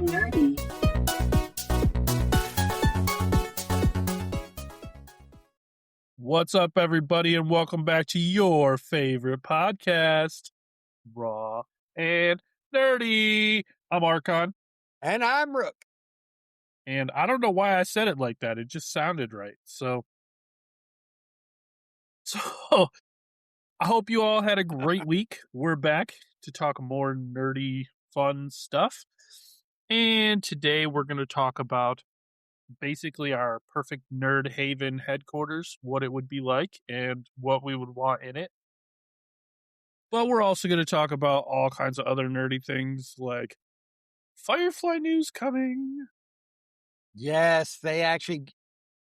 nerdy. What's up, everybody, and welcome back to your favorite podcast, Raw and Nerdy. I'm Archon, And I'm Rook. and I don't know why I said it like that. It just sounded right. So I hope you all had a great week. We're back to talk more nerdy, fun stuff. And today we're going to talk about basically our perfect nerd haven headquarters, what it would be like, and what we would want in it. But we're also going to talk about all kinds of other nerdy things like Firefly news coming. Yes, they actually,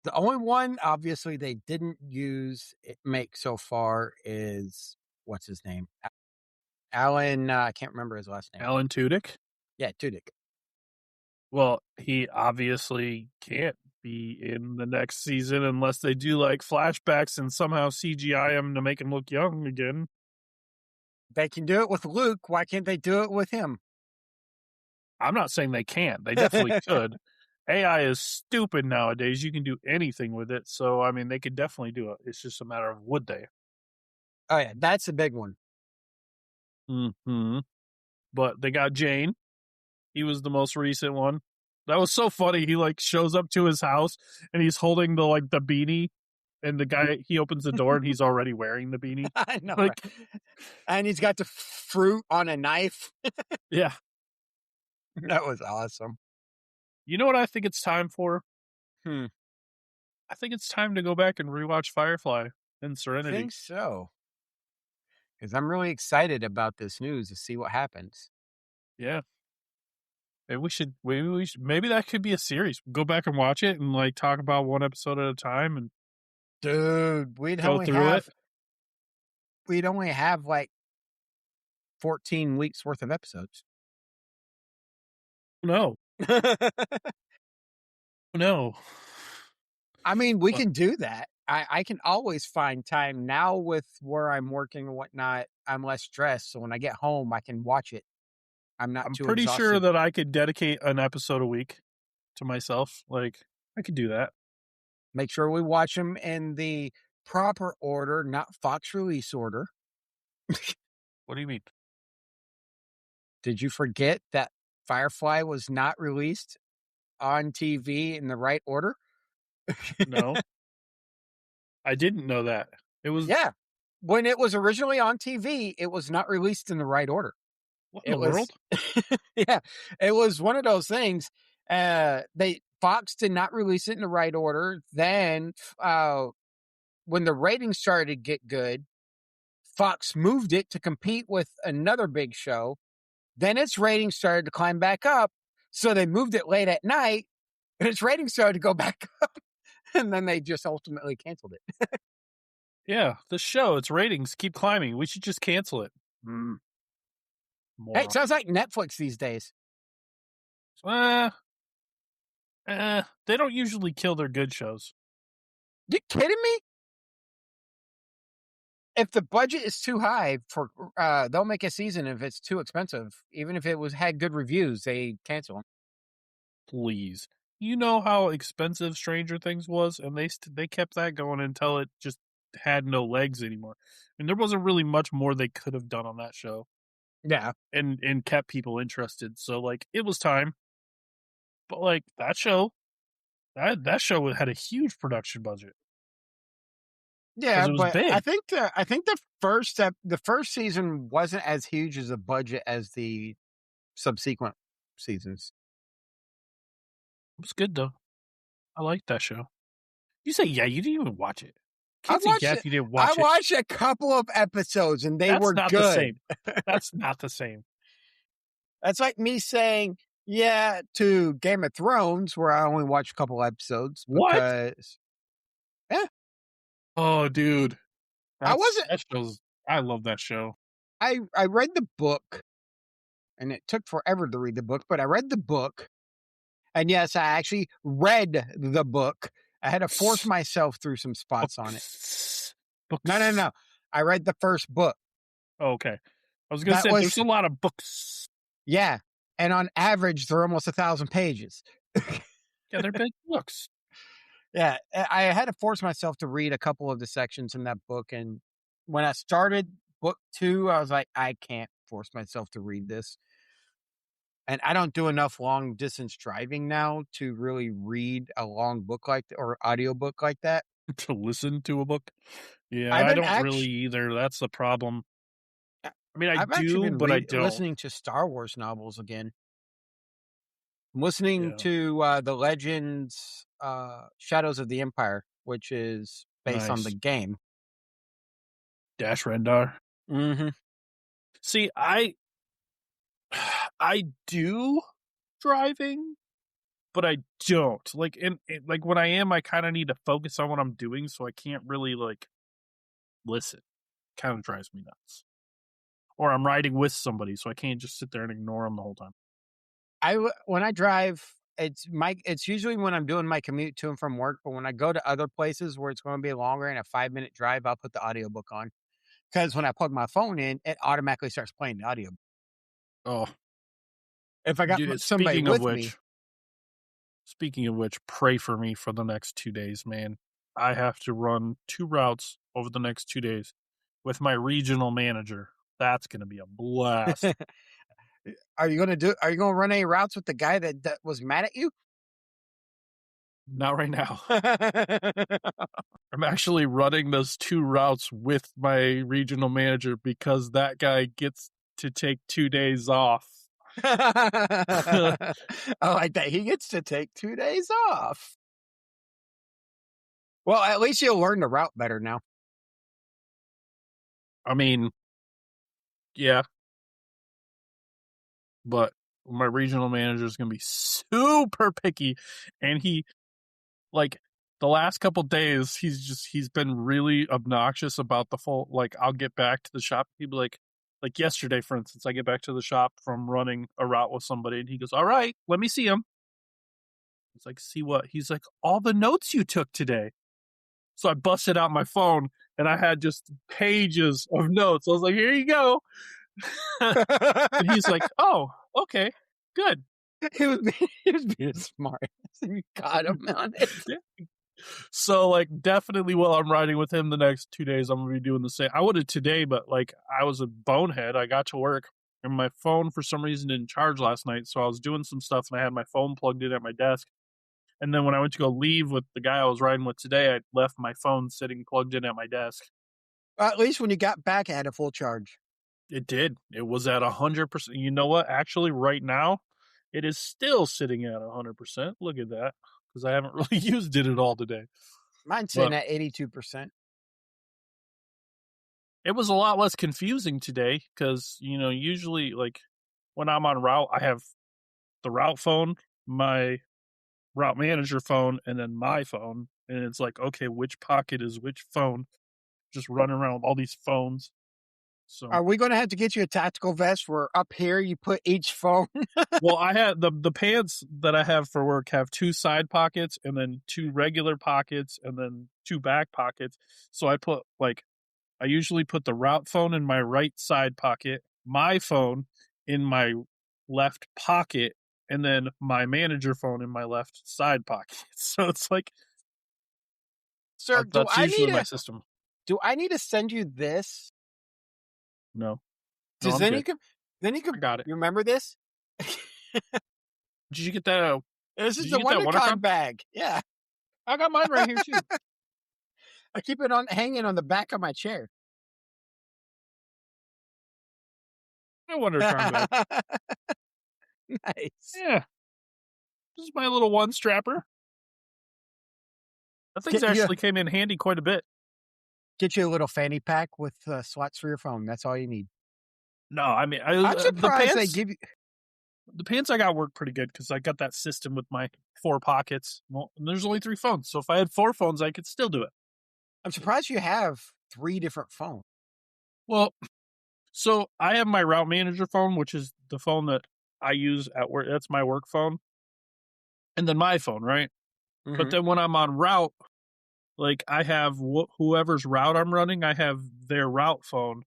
the only one, obviously, they didn't make so far is, what's his name? Alan, I can't remember his last name. Alan Tudyk? Yeah, Tudyk. Well, he obviously can't be in the next season unless they do like flashbacks and somehow CGI him to make him look young again. They can do it with Luke. Why can't they do it with him? I'm not saying they can't. They definitely could. AI is stupid nowadays. You can do anything with it. So, I mean, they could definitely do it. It's just a matter of would they. Oh, yeah, that's a big one. Mm-hmm. But they got Jane. He was the most recent one. That was so funny. He like shows up to his house and he's holding the beanie, and the guy, he opens the door and he's already wearing the beanie. I know. Like, right? And he's got the fruit on a knife. yeah. That was awesome. You know what I think it's time for? I I think it's time to go back and rewatch Firefly and Serenity. think so. Because I'm really excited about this news to see what happens. Yeah. Maybe that could be a series. Go back and watch it and like talk about one episode at a time and Dude, go through it. We'd only have like 14 weeks worth of episodes. No. No. I mean, we can do that. I can always find time now with where I'm working and whatnot. I'm less stressed. So when I get home, I can watch it. I'm pretty exhausted. sure that I could dedicate an episode a week to myself. Like, I could do that. Make sure we watch them in the proper order, not Fox release order. What do you mean? Did you forget that Firefly was not released on TV in the right order? No. I didn't know that. It was... Yeah. When it was originally on TV, it was not released in the right order. What in the world? Yeah. It was one of those things. Fox did not release it in the right order. Then when the ratings started to get good, Fox moved it to compete with another big show. Then its ratings started to climb back up. So they moved it late at night, and its ratings started to go back up. And then they just ultimately canceled it. Yeah, the show, its ratings keep climbing. We should just cancel it. Hey, it sounds like Netflix these days. They don't usually kill their good shows. You kidding me? If the budget is too high for, they'll make a season. If it's too expensive, even if it had good reviews, they cancel them. Please. You know how expensive Stranger Things was, and they kept that going until it just had no legs anymore. And there wasn't really much more they could have done on that show. Yeah. And kept people interested. So like it was time. But like that show had a huge production budget. Yeah, It was but big. I think the first season wasn't as huge as a budget as the subsequent seasons. It was good though. I liked that show. You say yeah, you didn't even watch it. I watched you didn't watch I it. watched a couple of episodes and they were not good. The same. That's not the same. That's like me saying yeah to Game of Thrones, where I only watched a couple episodes. What? Because, yeah. Oh, dude. I love that show. I read the book, and it took forever to read the book, but I read the book. And yes, I actually read the book. I had to force myself through some spots on it. Books. No. I read the first book. Oh, okay. I was going to say, there's a lot of books. Yeah. And on average, they're almost 1,000 pages. Yeah, they're big books. Yeah, I had to force myself to read a couple of the sections in that book, and when I started book 2, I was like, "I can't force myself to read this." And I don't do enough long distance driving now to really read a long book like or audiobook like that. To listen to a book. Yeah, I've I been don't really act either. That's the problem. I I mean, I I've actually do, been but I don't. listening to Star Wars novels again. I'm listening Yeah, to, the Legends, Shadows of the Empire, which is based on the nice. game. Dash Rendar. Mhm. See, I do driving, but I don't. Like like when I am, I kind of need to focus on what I'm doing, so I can't really like listen. Kind of drives me nuts. Or I'm riding with somebody, so I can't just sit there and ignore them the whole time. When I drive, it's usually when I'm doing my commute to and from work, but when I go to other places where it's gonna be longer and a 5-minute drive, I'll put the audiobook on. Because when I plug my phone in, it automatically starts playing the audio. Oh, If I got dude, somebody with me. speaking of which, pray for me for the next 2 days, man. I have to run 2 routes over the next 2 days with my regional manager. That's going to be a blast. Are you gonna run any routes with the guy that was mad at you? Not right now. I'm actually running those 2 routes with my regional manager because that guy gets to take 2 days off. I like that. He gets to take 2 days off. Well, at least you'll learn the route better now. I mean, yeah, but my regional manager is going to be super picky. And he, like, the last couple days, he's been really obnoxious about the full, like, I'll get back to the shop. He'd be like yesterday, for instance, I get back to the shop from running a route with somebody, and he goes, "All right, let me see him." It's like, "See what?" He's like, "All the notes you took today." So I busted out my phone, and I had just pages of notes. I was like, "Here you go." And he's like, "Oh, okay, good." He was being smart. You got him on it. So, like, definitely while I'm riding with him the next 2 days, I'm gonna be doing the same. I would have today, but like I was a bonehead. I got to work and my phone for some reason didn't charge last night. So I was doing some stuff and I had my phone plugged in at my desk. And then when I went to go leave with the guy I was riding with today, I left my phone sitting plugged in at my desk. At least when you got back, it had a full charge. It did. It was at 100%. You know what? Actually, right now, it is still sitting at 100%. Look at that, because I haven't really used it at all today. Mine's sitting But at 82%. it was a lot less confusing today because, usually, like, when I'm on route, I have the route phone, my route manager phone, and then my phone. And it's like, okay, which pocket is which phone? Just running around with all these phones. So, Are we gonna have to get you a tactical vest where up here you put each phone? well, I had the pants that I have for work have 2 side pockets and then 2 regular pockets and then 2 back pockets. So I usually put the route phone in my right side pocket, my phone in my left pocket, and then my manager phone in my left side pocket. So it's like Sir, that's usually my system. do I need to send you this? No, no, Does I'm good. then you I can got it. you remember this? Did you get that? This Did is you the get that WonderCon WonderCon? bag. Yeah. I got mine right here too. I keep it on hanging on the back of my chair. My WonderCon bag. Nice. Yeah, this is my little one strapper. That thing's Get you actually came in handy quite a bit. get you a little fanny pack with slots for your phone. That's all you need. No, I mean, I'm surprised they pants. give you The pants I got work pretty good because I got that system with my 4 pockets. Well, and there's only 3 phones, so if I had 4 phones, I could still do it. I'm surprised you have 3 different phones. Well, so I have my route manager phone, which is the phone that I use at work. That's my work phone, and then my phone, right? But Mhm. then when I'm on route, like I have whoever's route I'm running, I have their route phone,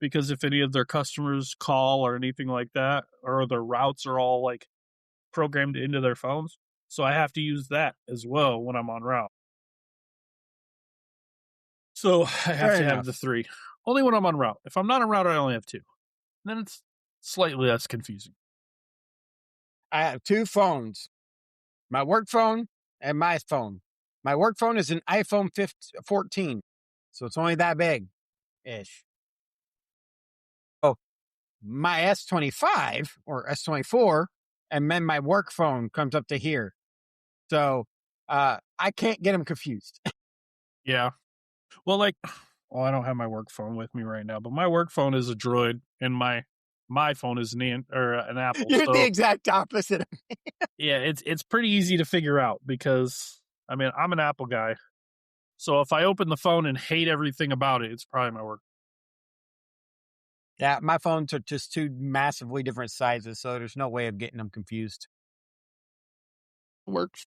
because if any of their customers call or anything like that, or their routes are all like programmed into their phones. So I have to use that as well when I'm on route. So I have Fair to have enough. the 3. Only when I'm on route. If I'm not on route, I only have 2. Then it's slightly less confusing. I have 2 phones, my work phone and my phone. My work phone is an iPhone 14, so it's only that big-ish. Oh, my S25 or S24, and then my work phone comes up to here. So I can't get them confused. Yeah. Well, like, I don't have my work phone with me right now, but my work phone is a Droid, and my phone is an Apple. You're the So exact opposite of yeah, it's pretty easy to figure out because I mean I'm an Apple guy. So if I open the phone and hate everything about it, it's probably my work. Yeah, my phones are just 2 massively different sizes, so there's no way of getting them confused. Works.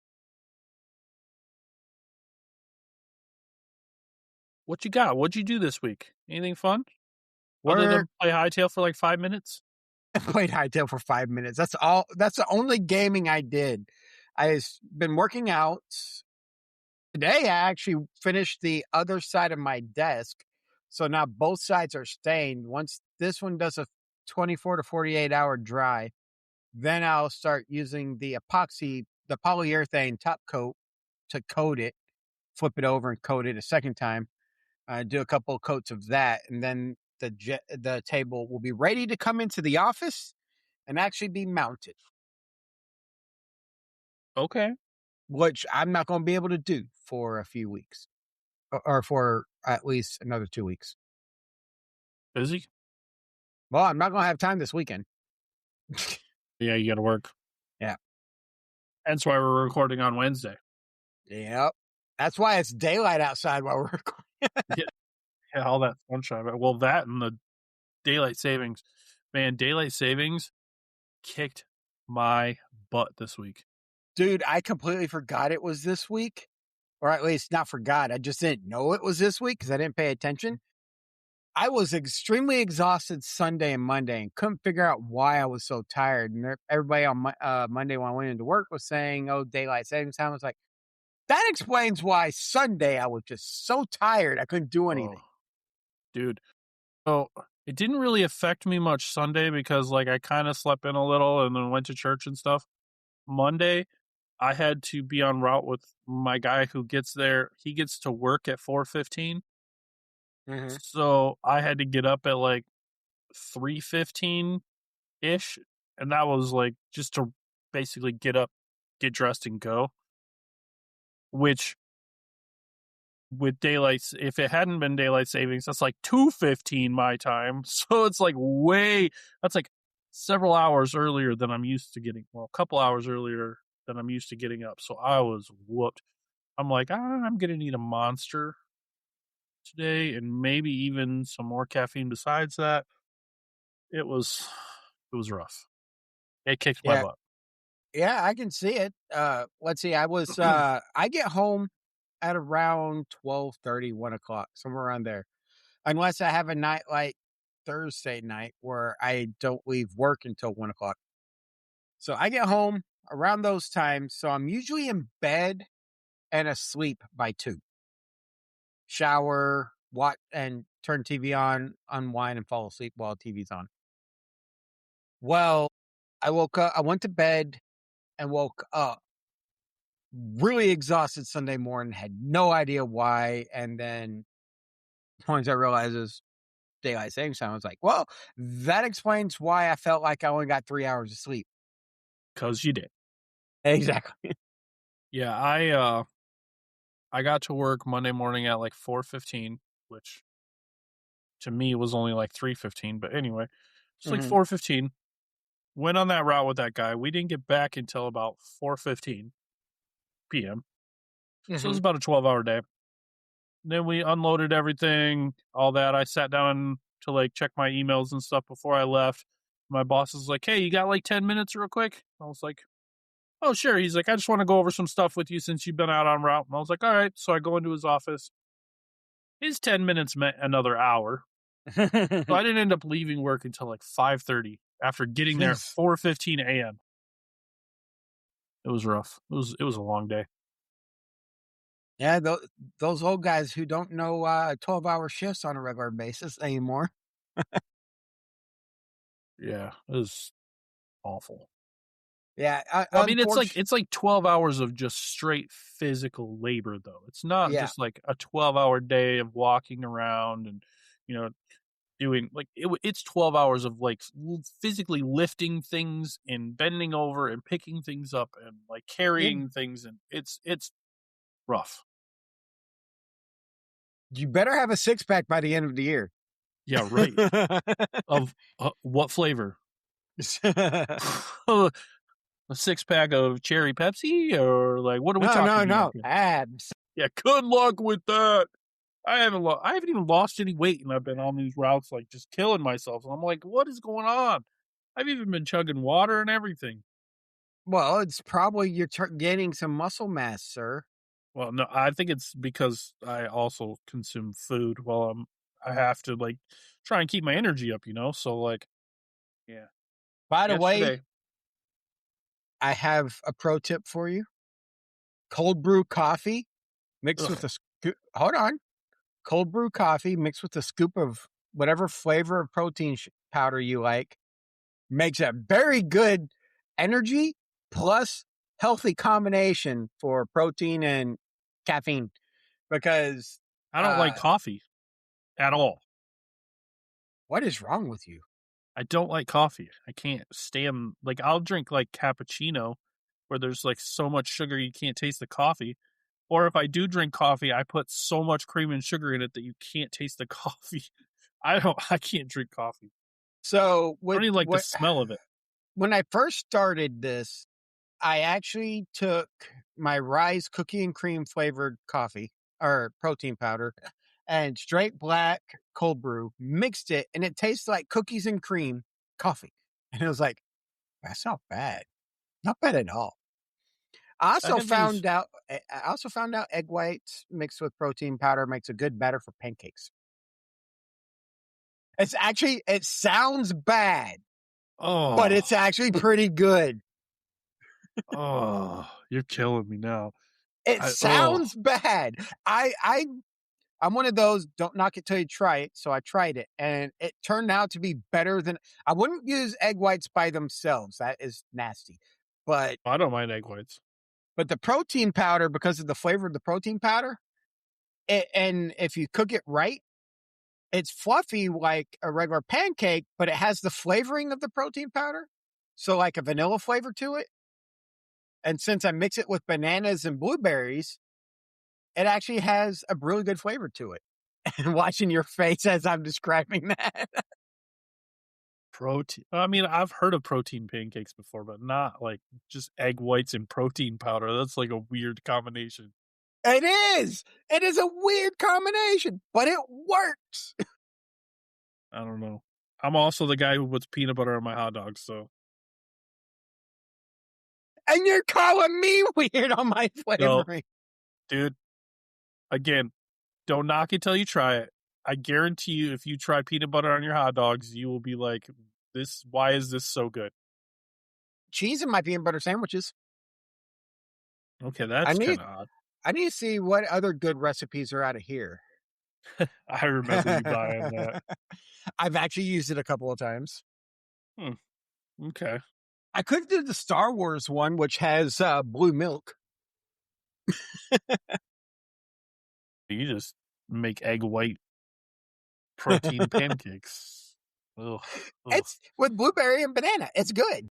What you got? What'd you do this week? Anything fun? Other Work. than play Hightail for like 5 minutes? I played Hightail for 5 minutes. That's all. That's the only gaming I did. I've been working out. Today, I actually finished the other side of my desk. So now both sides are stained. Once this one does a 24 to 48 hour dry, then I'll start using the epoxy, the polyurethane top coat to coat it, flip it over and coat it a second time. Do a couple of coats of that. And then the table will be ready to come into the office and actually be mounted, Okay. which I'm not going to be able to do for a few weeks or for at least another 2 weeks. Busy? Well, I'm not going to have time this weekend. Yeah, you gotta work. Yeah. That's why we're recording on Wednesday. Yep. That's why it's daylight outside while we're recording. Yeah, all that sunshine. Well, that and the daylight savings. Man, daylight savings kicked my butt this week. Dude, I completely forgot it was this week. Or at least not forgot. I just didn't know it was this week because I didn't pay attention. I was extremely exhausted Sunday and Monday and couldn't figure out why I was so tired. And everybody on Monday when I went into work was saying, oh, daylight savings time. I was like, that explains why Sunday I was just so tired I couldn't do anything. Oh, dude. So it didn't really affect me much Sunday because like I kind of slept in a little and then went to church and stuff. Monday, I had to be on route with my guy who gets there. He gets to work at 4:15. Mm-hmm. So I had to get up at like 3:15 ish, and that was like just to basically get up, get dressed, and go. Which with daylight, if it hadn't been daylight savings, that's like 2:15 my time. So it's like that's like several hours earlier than I'm used to getting. Well, a couple hours earlier than I'm used to getting up. So I was whooped. I'm like, I'm gonna need a Monster today, and maybe even some more caffeine besides that. It was rough. It kicked my Yeah. butt. Yeah, I can see it. Let's see. I get home at around 12:30, 1 o'clock, somewhere around there. Unless I have a night like Thursday night where I don't leave work until 1 o'clock. So I get home around those times. So I'm usually in bed and asleep by 2. Shower, watch, and turn TV on, unwind, and fall asleep while TV's on. Well, I woke up, I went to bed and woke up really exhausted Sunday morning, had no idea why. And then once I realized it was daylight savings time, I was like, well, that explains why I felt like I only got 3 hours of sleep. Because you did. Exactly. Yeah, I got to work Monday morning at like 4:15, which to me was only like 3:15. But anyway, it's like 4:15. Went on that route with that guy. We didn't get back until about 4:15 p.m. So it was about a 12-hour day. Then we unloaded everything, all that. I sat down to like check my emails and stuff before I left. My boss was like, "Hey, you got like 10 minutes real quick?" I was like, "Oh, sure." He's like, "I just want to go over some stuff with you since you've been out on route." And I was like, "All right." So I go into his office. His 10 minutes meant another hour. So I didn't end up leaving work until like 5:30 after getting there at 4:15 a.m. It was rough. It was a long day. Yeah, those old guys who don't know 12-hour shifts on a regular basis anymore. Yeah, it was awful. Yeah, I mean, it's like 12 hours of just straight physical labor, though. It's not yeah. just like a 12-hour day of walking around and, you know, doing like it's 12 hours of like physically lifting things and bending over and picking things up and like carrying things, and it's rough. You better have a six-pack by the end of the year. Yeah, right. Of what flavor? A 6-pack of cherry Pepsi, or like what are we talking about? No, abs. Yeah, good luck with that. I haven't even lost any weight, and I've been on these routes like just killing myself. And I'm like, what is going on? I've even been chugging water and everything. Well, it's probably you're gaining some muscle mass, sir. Well, no, I think it's because I also consume food while I have to like try and keep my energy up, So like, yeah. By the way, Yesterday, I have a pro tip for you. Cold brew coffee mixed with a scoop. Hold on. Cold brew coffee mixed with a scoop of whatever flavor of protein powder you like makes a very good energy plus healthy combination for protein and caffeine. Because I don't like coffee at all. what is wrong with you? I don't like coffee. I can't stand like I'll drink like cappuccino where there's like so much sugar you can't taste the coffee. Or if I do drink coffee, I put so much cream and sugar in it that you can't taste the coffee. I can't drink coffee. So I don't even like the smell of it. When I first started this, I actually took my Rise cookie and cream flavored coffee or protein powder and straight black cold brew, mixed it, and it tastes like cookies and cream coffee. And it was like, that's not bad. Not bad at all. I also found out egg whites mixed with protein powder makes a good batter for pancakes. It sounds bad, but it's actually pretty good. Oh, you're killing me now. It sounds bad. I'm one of those, don't knock it till you try it. So I tried it and it turned out to be better than I wouldn't use egg whites by themselves. That is nasty. But I don't mind egg whites. But the protein powder, because of the flavor of the protein powder, and if you cook it right, it's fluffy like a regular pancake, but it has the flavoring of the protein powder. So like a vanilla flavor to it. And since I mix it with bananas and blueberries, it actually has a really good flavor to it. And watching your face as I'm describing that. Protein. I mean, I've heard of protein pancakes before, but not like just egg whites and protein powder. That's like a weird combination. It is. It is a weird combination, but it works. I don't know. I'm also the guy who puts peanut butter on my hot dogs, so. And you're calling me weird on my flavoring. No, dude, again, don't knock it till you try it. I guarantee you, if you try peanut butter on your hot dogs, you will be like, why is this so good? Cheese in my peanut butter sandwiches. Okay, that's kind of odd. I need to see what other good recipes are out of here. I remember you buying that. I've actually used it a couple of times. Okay. I could do the Star Wars one, which has blue milk. You just make egg white protein pancakes. Ugh. It's with blueberry and banana. It's good.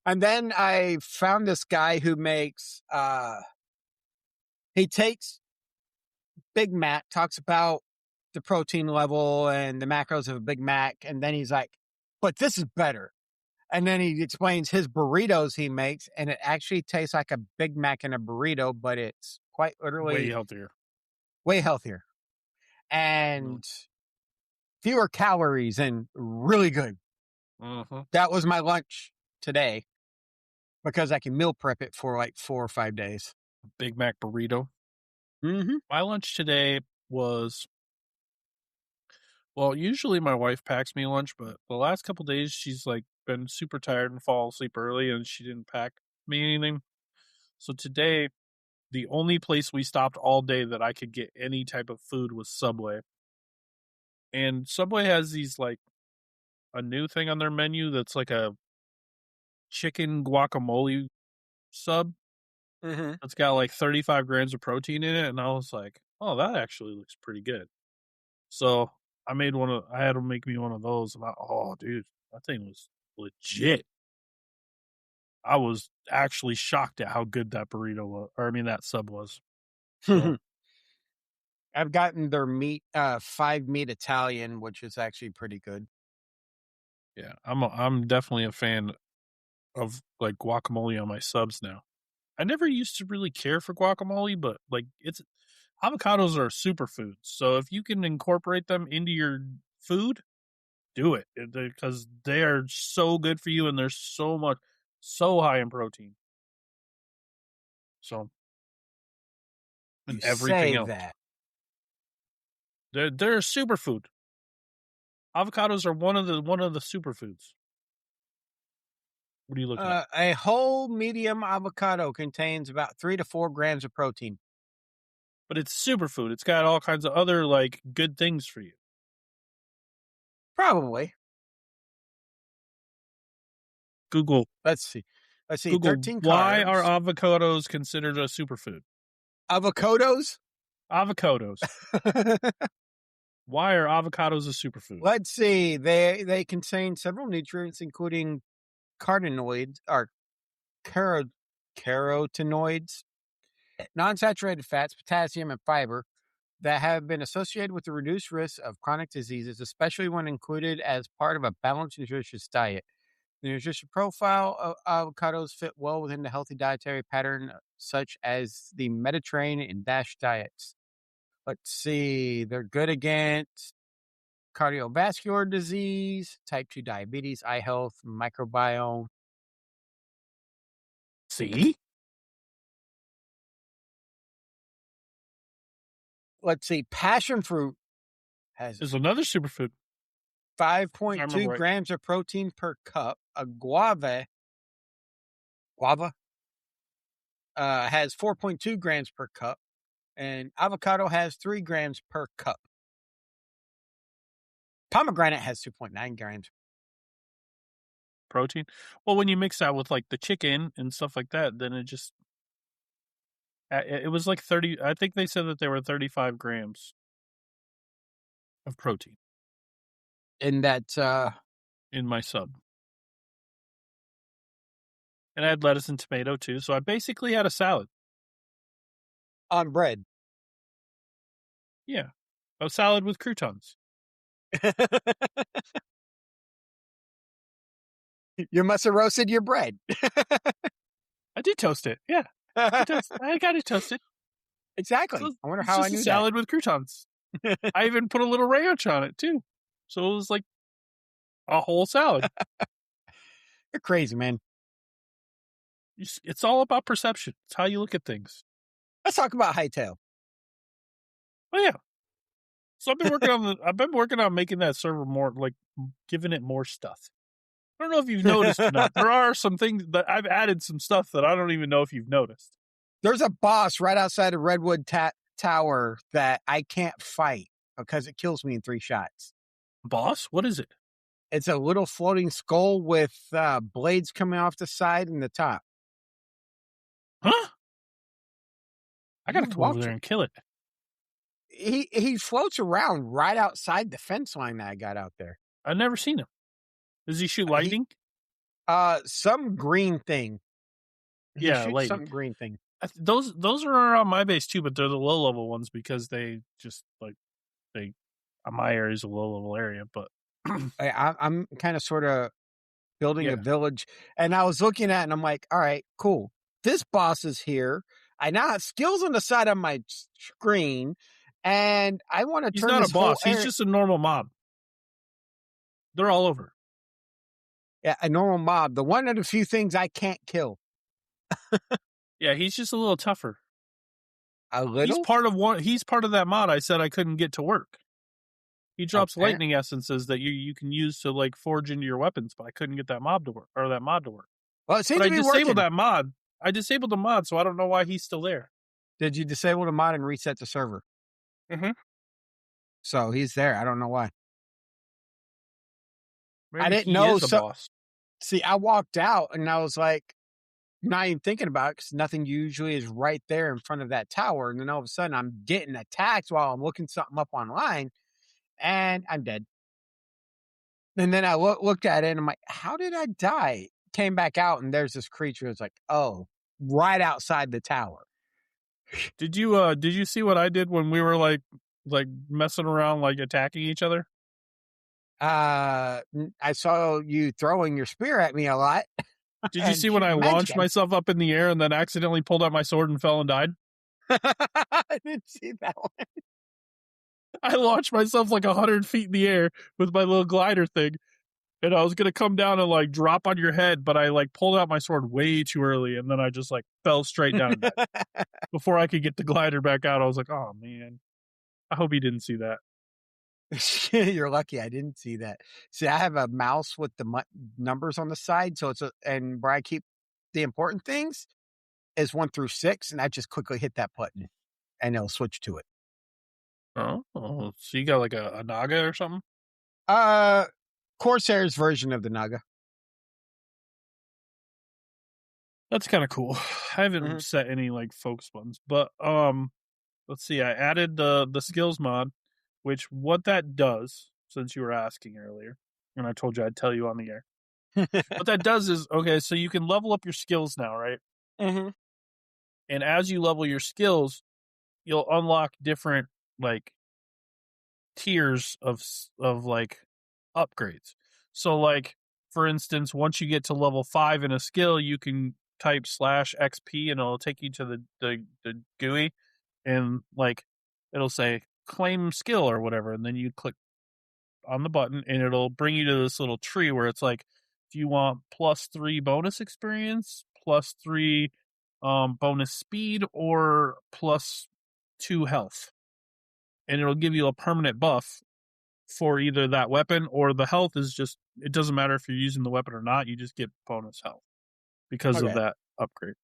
And then I found this guy who makes, he takes Big Mac, talks about the protein level and the macros of a Big Mac. And then he's like, but this is better. And then he explains his burritos he makes, and it actually tastes like a Big Mac in a burrito, but it's quite literally way healthier. And fewer calories and really good. Mm-hmm. That was my lunch today because I can meal prep it for like 4 or 5 days. Big Mac burrito. Mm-hmm. My lunch today was Well, usually my wife packs me lunch, but the last couple days she's like been super tired and fall asleep early, and she didn't pack me anything. So today, the only place we stopped all day that I could get any type of food was Subway. And Subway has these like a new thing on their menu that's like a chicken guacamole sub. Mm-hmm. It's got like 35 grams of protein in it, and I was like, "Oh, that actually looks pretty good." So I had to make me one of those, and oh, dude, that thing was legit. I was actually shocked at how good that burrito was, or I mean, that sub was. So I've gotten their 5 meat Italian, which is actually pretty good. yeah, I'm definitely a fan of like guacamole on my subs now. I never used to really care for guacamole, but like avocados are superfoods. So if you can incorporate them into your food, do it because they are so good for you and they're so high in protein. So and You everything say else, that. they're a superfood. Avocados are one of the superfoods. What are you looking at? A whole medium avocado contains about 3 to 4 grams of protein. But it's superfood. It's got all kinds of other like good things for you. Probably. Google Let's see. Google 13 why are carbs. avocados considered a superfood? Avocados? Avocados. Why are avocados a superfood? Let's see. They contain several nutrients, including carotenoids or carotenoids, non-saturated fats, potassium, and fiber that have been associated with the reduced risk of chronic diseases, especially when included as part of a balanced, nutritious diet. The nutrition profile of avocados fit well within the healthy dietary pattern, such as the Mediterranean and DASH diets. Let's see. They're good against cardiovascular disease, type 2 diabetes, eye health, microbiome. See? Let's see. Passion fruit has Is another superfood. 5.2 right. grams of protein per cup. A guava has 4.2 grams per cup. And avocado has 3 grams per cup. Pomegranate has 2.9 grams. Protein. Well, when you mix that with like the chicken and stuff like that, then it was like 30. I think they said that they were 35 grams of protein And that, in my sub. And I had lettuce and tomato too. So I basically had a salad. on bread. Yeah. A salad with croutons. You must have roasted your bread. I did toast it. Yeah. I got it toasted. Exactly. So I wonder it's how I just knew a salad with croutons. I even put a little ranch on it too. So it was like a whole salad. You're crazy, man. It's all about perception. It's how you look at things. Let's talk about Hightail. Oh yeah. So I've been working on making that server more like giving it more stuff. I don't know if you've noticed or not. There are some things that I've added some stuff that I don't even know if you've noticed. There's a boss right outside of Redwood Tower that I can't fight because it kills me in 3 shots. Boss, what is it? It's a little floating skull with blades coming off the side and the top. Huh? I gotta He come over walks- there and kill it. He floats around right outside the fence line that I got out there. I've never seen him. Does he shoot lightning? Some green thing. He Yeah, shoots lightning. some green thing. Those are on my base too, but they're the low level ones because they just like my area is a low level area. But I'm kind of sort of building Yeah. a village, and I was looking at it and I'm like, all right, cool. This boss is here. I now have skills on the side of my screen, and I want to he's turn not this a boss. whole He's just a normal mob. They're all over. yeah, a normal mob. The one of the few things I can't kill. Yeah, he's just a little tougher. A little. He's part of that mod I said I couldn't get to work. He drops Apparent- lightning essences that you can use to like forge into your weapons, but I couldn't get that mob to work or that mod to work. Well, it seems But I to be disabled working. that mod. I disabled the mod, so I don't know why he's still there. Did you disable the mod and reset the server? Mm-hmm. So he's there. I don't know why. Maybe I didn't he know. is the boss. See, I walked out and I was like, not even thinking about it because nothing usually is right there in front of that tower. And then all of a sudden, I'm getting attacked while I'm looking something up online, and I'm dead. And then I looked at it and I'm like, how did I die? Came back out and there's this creature. It's like, oh, right outside the tower. Did you see what I did when we were like messing around, like attacking each other? I saw you throwing your spear at me a lot. Did you and see when I shooting launched magic. myself up in the air and then accidentally pulled out my sword and fell and died? I didn't see that one. I launched myself like 100 feet in the air with my little glider thing, and I was gonna come down and like drop on your head, but I like pulled out my sword way too early, and then I just like fell straight down and died. Before I could get the glider back out, I was like, "Oh man, I hope he didn't see that." You're lucky I didn't see that. See, I have a mouse with the numbers on the side, so and where I keep the important things is 1 through 6, and I just quickly hit that button, and it'll switch to it. Oh, so you got like a Naga or something? Corsair's version of the Naga. That's kind of cool. I haven't set any like focus buttons, but let's see. I added the skills mod, which what that does, since you were asking earlier, and I told you I'd tell you on the air. What that does is, okay, so you can level up your skills now, right? Mm-hmm. And as you level your skills, you'll unlock different like tiers of like upgrades. So like for instance, once you get to level 5 in a skill, you can type /XP and it'll take you to the GUI, and like it'll say claim skill or whatever, and then you click on the button and it'll bring you to this little tree where it's like, do you want +3 bonus experience, +3 bonus speed, or +2 health? And it'll give you a permanent buff for either that weapon, or the health is just, it doesn't matter if you're using the weapon or not, you just get bonus health because of that upgrade.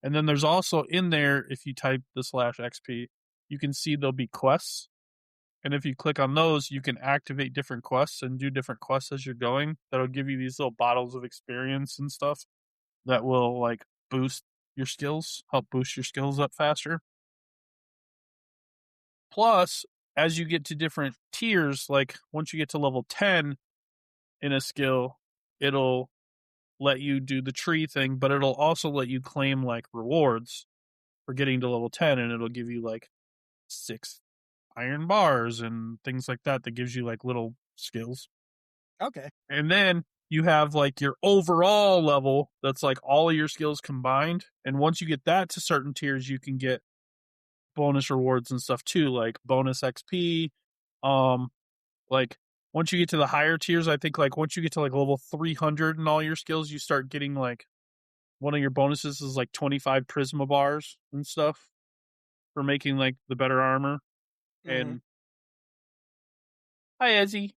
And then there's also in there, if you type the /XP, you can see there'll be quests. And if you click on those, you can activate different quests and do different quests as you're going. That'll give you these little bottles of experience and stuff that will like boost your skills, help boost your skills up faster. Plus, as you get to different tiers, like once you get to level 10 in a skill, it'll let you do the tree thing, but it'll also let you claim like rewards for getting to level 10, and it'll give you like 6 iron bars and things like that gives you like little skills. Okay. And then you have like your overall level that's like all of your skills combined, and once you get that to certain tiers, you can get bonus rewards and stuff too, like bonus XP. Like once you get to the higher tiers, I think like once you get to like level 300 and all your skills, you start getting like one of your bonuses is like 25 Prisma bars and stuff for making like the better armor. And hi, Ezzy.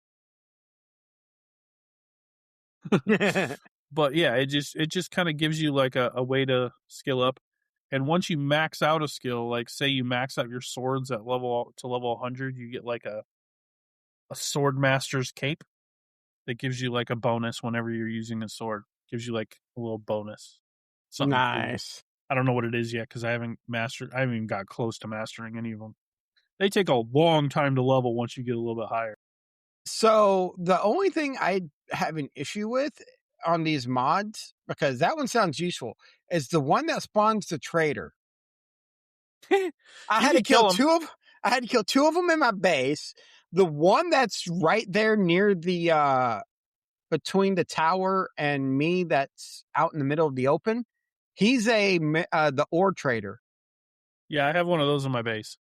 But yeah, it just kind of gives you like a way to skill up. And once you max out a skill, like say you max out your swords at level 100, you get like a sword master's cape that gives you like a bonus whenever you're using a sword. Gives you like a little bonus. Something nice. Cool. I don't know what it is yet because I haven't even got close to mastering any of them. They take a long time to level once you get a little bit higher. So the only thing I have an issue with on these mods, because that one sounds useful, is the one that spawns the trader. I had to kill two of them in my base. The one that's right there near the between the tower and me, that's out in the middle of the open, he's the ore trader. Yeah, I have one of those in my base.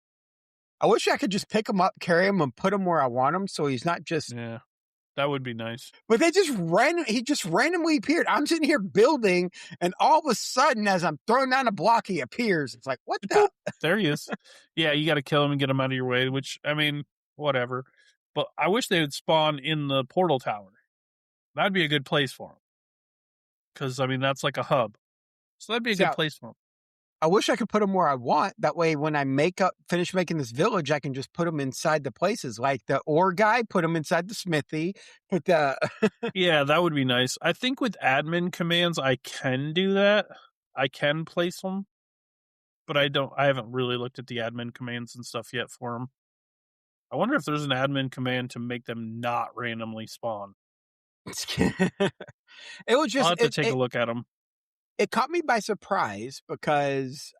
I wish I could just pick him up, carry him, and put him where I want him, so he's not just. Yeah, that would be nice. But he just randomly appeared. I'm sitting here building, and all of a sudden, as I'm throwing down a block, he appears. It's like, what the? There he is. Yeah, you got to kill him and get him out of your way. Which, I mean, whatever. But I wish they would spawn in the portal tower. That'd be a good place for them. Because, I mean, that's like a hub. So that'd be a good place for them. I wish I could put them where I want. That way, when I finish making this village, I can just put them inside the places. Like the ore guy, put them inside the smithy. Put the Yeah, that would be nice. I think with admin commands, I can do that. I can place them, but I haven't really looked at the admin commands and stuff yet for them. I wonder if there's an admin command to make them not randomly spawn. it was just I'll have to take a look at them. It caught me by surprise because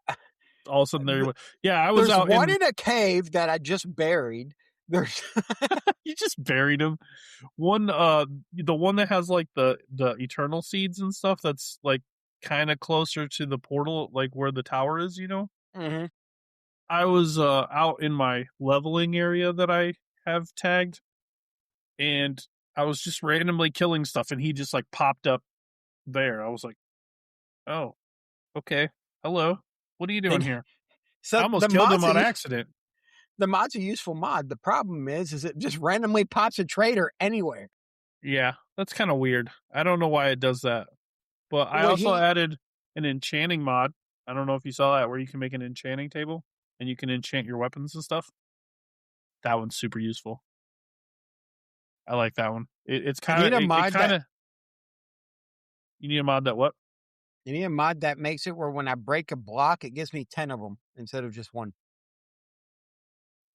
all of a sudden I was out one in a cave that I just buried. There's you just buried him. One the one that has like the eternal seeds and stuff that's like kind of closer to the portal, like where the tower is, you know. Mm-hmm. I was out in my leveling area that I have tagged, and I was just randomly killing stuff, and he just like popped up there. I was like, oh, okay, hello, what are you doing here? So I almost killed him on accident. The mod's a useful mod. The problem is it just randomly pops a trader anywhere. Yeah, that's kind of weird. I don't know why it does that. But I also added an enchanting mod. I don't know if you saw that, where you can make an enchanting table and you can enchant your weapons and stuff. That one's super useful. I like that one. It's kind of... You need a mod that what? You need a mod that makes it where when I break a block, it gives me 10 of them instead of just one.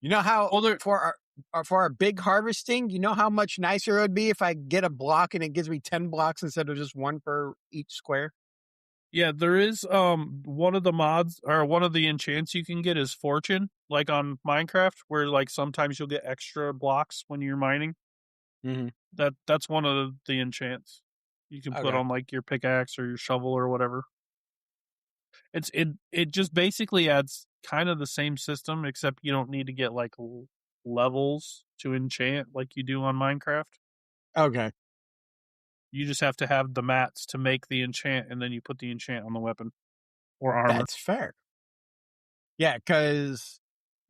You know how for our big harvesting, you know how much nicer it would be if I get a block and it gives me 10 blocks instead of just one for each square? Yeah, there is one of the mods or one of the enchants you can get is fortune, like on Minecraft, where like sometimes you'll get extra blocks when you're mining. Mm-hmm. That's one of the enchants you can put on like your pickaxe or your shovel or whatever. It just basically adds kind of the same system, except you don't need to get like levels to enchant like you do on Minecraft. Okay. You just have to have the mats to make the enchant, and then you put the enchant on the weapon or armor. That's fair. Yeah, because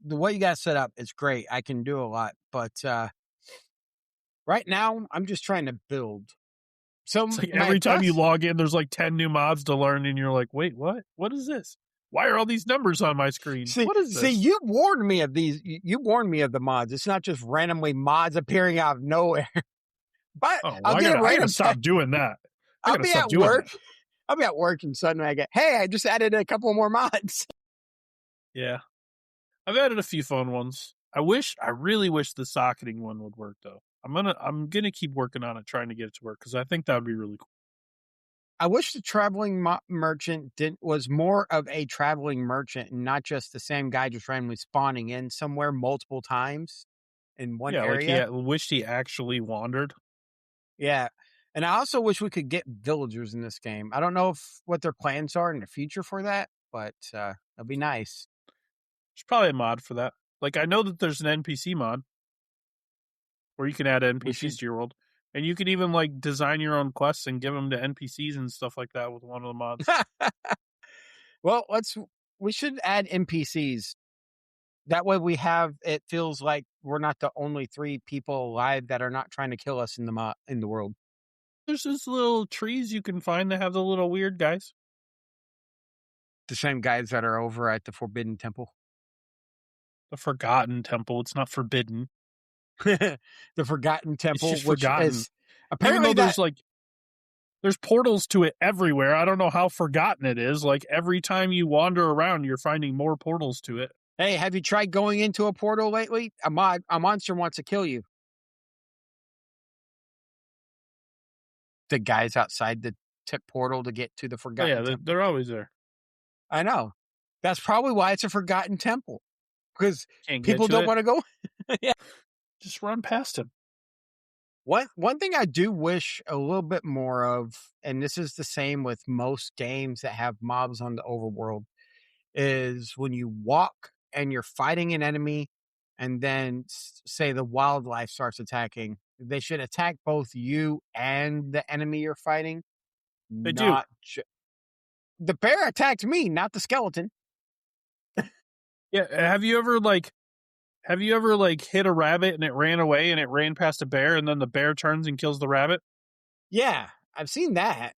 the way you got set up is great. I can do a lot, but right now I'm just trying to build. So it's like every time you log in, there's like 10 new mods to learn, and you're like, wait, what? What is this? Why are all these numbers on my screen? What is this? See, you warned me of these. You warned me of the mods. It's not just randomly mods appearing out of nowhere. But I gotta stop doing that. I'll be at work. I'll be at work and suddenly I get, hey, I just added a couple more mods. Yeah. I've added a few fun ones. I really wish the socketing one would work though. I'm gonna keep working on it, trying to get it to work, because I think that would be really cool. I wish the traveling merchant was more of a traveling merchant and not just the same guy just randomly spawning in somewhere multiple times in one area. Like wished he actually wandered. Yeah. And I also wish we could get villagers in this game. I don't know what their plans are in the future for that, but that'd be nice. There's probably a mod for that. Like, I know that there's an NPC mod where you can add NPCs to your world. And you can even, like, design your own quests and give them to NPCs and stuff like that with one of the mods. Well, we should add NPCs. That way it feels like we're not the only 3 people alive that are not trying to kill us in the world. There's these little trees you can find that have the little weird guys. The same guys that are over at the Forbidden Temple. The Forgotten Temple. It's not forbidden. The Forgotten Temple, it's just forgotten. Is apparently there's portals to it everywhere. I don't know how forgotten it is. Like, every time you wander around, you're finding more portals to it. Hey, have you tried going into a portal lately? A monster wants to kill you. The guys outside the tip portal to get to the Forgotten Temple. They're always there. I know. That's probably why it's a Forgotten Temple. Because people don't want to go. Yeah. Just run past him. One thing I do wish a little bit more of, and this is the same with most games that have mobs on the overworld, is when you walk and you're fighting an enemy and then say the wildlife starts attacking, they should attack both you and the enemy you're fighting. They do. The bear attacked me, not the skeleton. Yeah, have you ever, like, Have you ever like hit a rabbit and it ran away and it ran past a bear and then the bear turns and kills the rabbit? Yeah, I've seen that.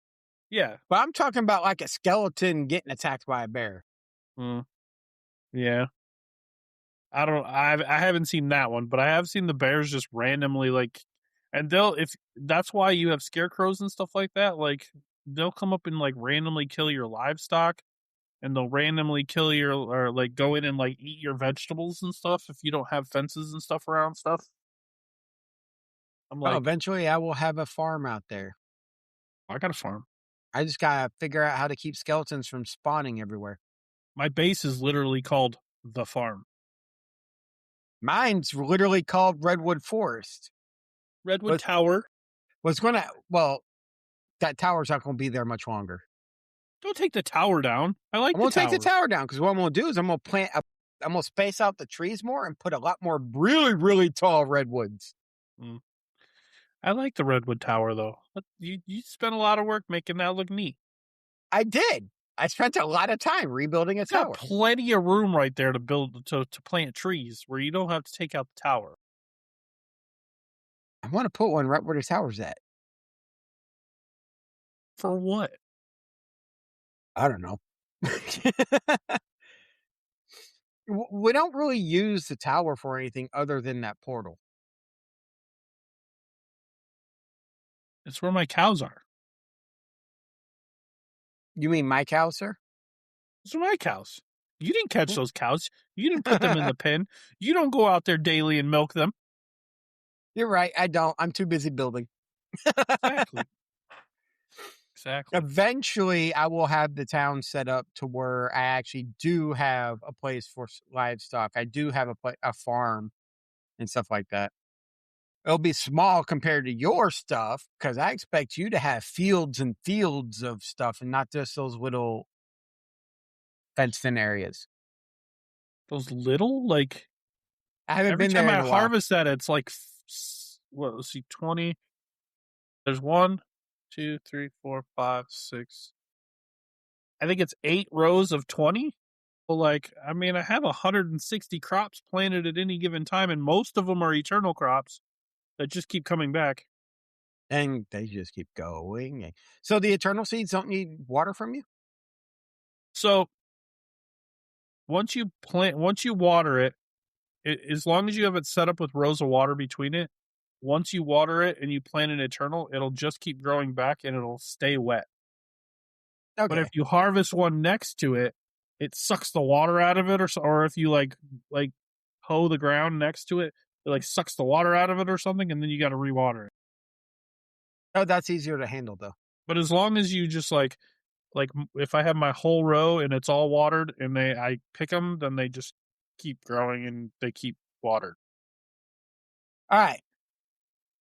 Yeah. But I'm talking about like a skeleton getting attacked by a bear. Mm, yeah. I haven't seen that one, but I have seen the bears just randomly like, and they'll if that's why you have scarecrows and stuff like that. Like they'll come up and like randomly kill your livestock, and they'll randomly kill your or like go in and like eat your vegetables and stuff if you don't have fences and stuff around stuff. I'm Oh, like, eventually I will have a farm out there. I got a farm. I just gotta figure out how to keep skeletons from spawning everywhere. My base is literally called the farm. Mine's literally called Redwood Forest. Redwood Was Tower. was gonna that tower's not gonna be there much longer. Don't take the tower down. I like I'm the gonna take tower. the tower down because what I'm gonna do is I'm gonna space out the trees more and put a lot more really, really tall redwoods. Mm. I like the Redwood Tower though. You spent a lot of work making that look neat. I did. I spent a lot of time rebuilding a It's got tower. plenty of room right there to build to plant trees where you don't have to take out the tower. I want to put one right where the tower's at. For what? I don't know. We don't really use the tower for anything other than that portal. It's where my cows are. You mean my cow, sir? Those are my cows. You didn't catch those cows. You didn't put them in the pen. You don't go out there daily and milk them. You're right. I don't. I'm too busy building. Exactly. Exactly. Eventually, I will have the town set up to where I actually do have a place for livestock. I do have a farm and stuff like that. It'll be small compared to your stuff because I expect you to have fields and fields of stuff and not just those little fenced-in areas. Those little like I haven't every been time there I in a while. harvest that, it's like what? Let's see, 20. There's 1, 2, 3, 4, 5, 6. I think it's 8 rows of 20. Well, like, I mean, I have 160 crops planted at any given time, and most of them are eternal crops that just keep coming back. And they just keep going. So the eternal seeds don't need water from you? So once you water it, as long as you have it set up with rows of water between it, once you water it and you plant an eternal, it'll just keep growing back and it'll stay wet. Okay. But if you harvest one next to it, it sucks the water out of it, or if you like hoe the ground next to it, it like sucks the water out of it or something, and then you got to rewater it. Oh, that's easier to handle though. But as long as you just like if I have my whole row and it's all watered and I pick them, then they just keep growing and they keep watered. All right.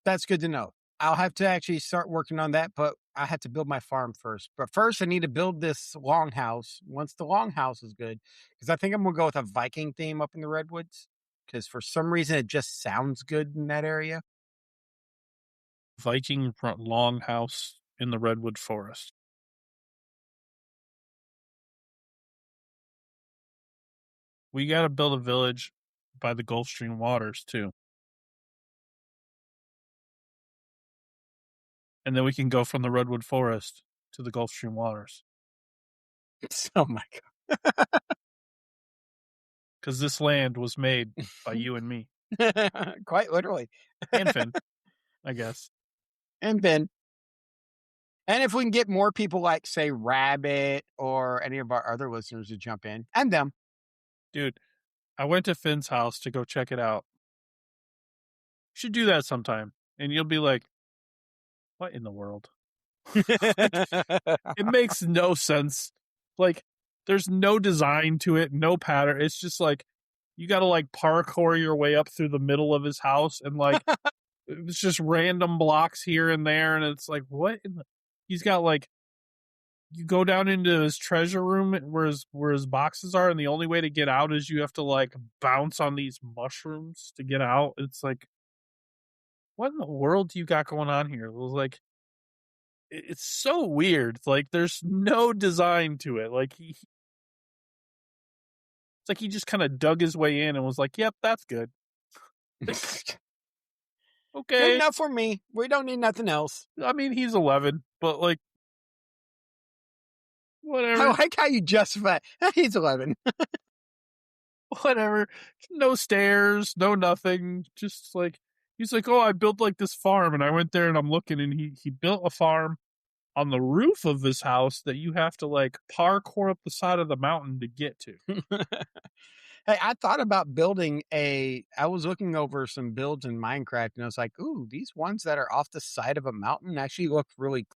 That's good to know. I'll have to actually start working on that, but I have to build my farm first. But first, I need to build this longhouse. Once the longhouse is good, because I think I'm going to go with a Viking theme up in the Redwoods, because for some reason it just sounds good in that area. Viking longhouse in the redwood forest. We got to build a village by the Gulf Stream waters too. And then we can go from the redwood forest to the Gulf Stream waters. Oh my God. Because this land was made by you and me. Quite literally. And Finn, I guess. And Ben. And if we can get more people like, say, Rabbit or any of our other listeners to jump in, and them. Dude, I went to Finn's house to go check it out. You should do that sometime. And you'll be like, what in the world? It makes no sense. Like, there's no design to it, no pattern. It's just like, you got to like parkour your way up through the middle of his house and like, it's just random blocks here and there. And it's like, what? He's got like, you go down into his treasure room where his boxes are, and the only way to get out is you have to like bounce on these mushrooms to get out. It's like, what in the world do you got going on here? It was like, it's so weird. Like, there's no design to it. Like, It's like he just kind of dug his way in and was like, "Yep, that's good." Good Okay. enough for me. We don't need nothing else. I mean, he's 11, but like, I whatever, like how you justify. He's 11. whatever. No stairs, no nothing. Just like he's like, "Oh, I built like this farm," and I went there and I'm looking, and he built a farm on the roof of his house that you have to like parkour up the side of the mountain to get to. Hey, I thought about building I was looking over some builds in Minecraft and I was like, ooh, these ones that are off the side of a mountain actually look really